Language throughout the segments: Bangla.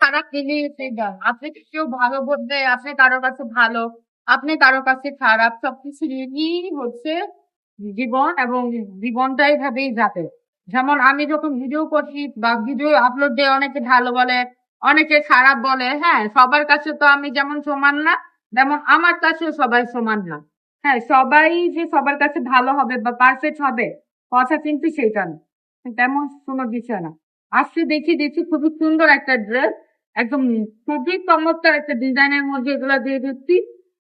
খারাপ রিভিউ দেন। আপনি কেউ ভালো বলবে, আপনি কারো কাছে ভালো, আপনি কারো কাছে খারাপ, সবকিছু নিয়েই হচ্ছে জীবন, এবং জীবনটা এইভাবেই যাবে। যেমন আমি যখন ভিডিও করছি বা ভিডিও আপলোড দিয়ে অনেকে ভালো বলে, অনেকে খারাপ বলে, হ্যাঁ, সবার কাছে তো আমি যেমন সমান না, তেমন আমার কাছেও সবাই সমান না। হ্যাঁ, সবাই যে সবার কাছে ভালো হবে বা পারফেক্ট হবে, কথা কিন্তু সেটা না, তেমন কোনো বিষয় না। আজকে দেখিয়ে দিচ্ছি খুবই সুন্দর একটা ড্রেস, একদম খুবই চমৎকার একটা ডিজাইনের মধ্যে এগুলো দিয়ে দিচ্ছি।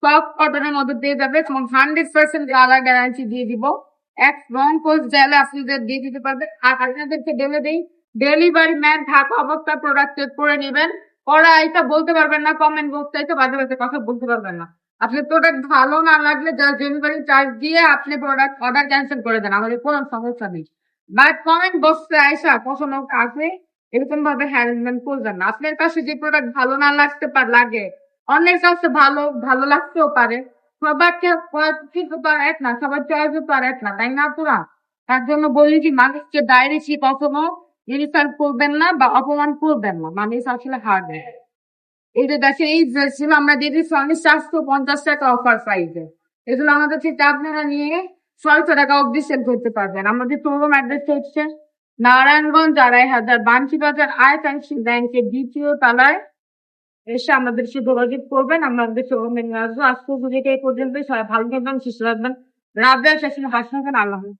সফট কটনের মধ্যে দিয়ে যাবে এবং 100% কালার গ্যারান্টি দিয়ে দিব। এক রং কোর্স গেলে আপনাদের দিয়ে দিতে পারবে। আর আপনাদেরকে বলে দিই, ডেলিভারি ম্যান ঢাকা অবস্থা প্রোডাক্ট চেক করে নেবেন। ওরা এটা বলতে পারবেন না, কমেন্ট বক্সে এটা বাজে বাজে কথা বলতে পারবেন না। আপনি প্রোডাক্ট ভালো না লাগলে যা ডেলিভারি চার্জ দিয়ে আপনি প্রোডাক্ট অর্ডার ক্যান্সেল করে দেন, আমাদের কোনো সমস্যা নেই। বাট কমেন্ট বক্সে আইসা কখনো আসে এরকম ভাবে হ্যারাসমেন্ট করবেন না। আপনার কাছে যে প্রোডাক্ট ভালো না লাগতে লাগে, অন্যের কাছে ভালো ভালো লাগতেও পারে। সবাইকে কিন্তু তো আর এক না, সবার চয়েসও তো আর এক না, তাই না পুরা? তার জন্য বলি যে মানুষকে ডাইরেক্টলি কখনো ইনসাল্ট করবেন না বা অপমান করবেন না, মানুষ আসলে হারবে। এই যে দেখেন, এই ড্রেস ছিল আমরা দিয়ে দিচ্ছি অনলি 450 টাকা অফার প্রাইসে। এগুলো আমাদের থেকে আপনারা নিয়ে 600 টাকা অব্দি সেল করতে পারবেন। আমাদের শোরুম অ্যাড্রেস হচ্ছে নারায়ণগঞ্জ 2,500 বাঞ্চিবাজার আইএফআইসি ব্যাংকের দ্বিতীয় তলায় এসে আমাদের সাথে যোগাযোগ করবেন, আমাদের শোরুমে নিয়ে আসবো। আজকে ভিডিওটা এই পর্যন্তই। সবাই ভালো থাকবেন, সুস্থ থাকবেন। রাবেয়া শাসন হাসন, আল্লাহ হাফেজ।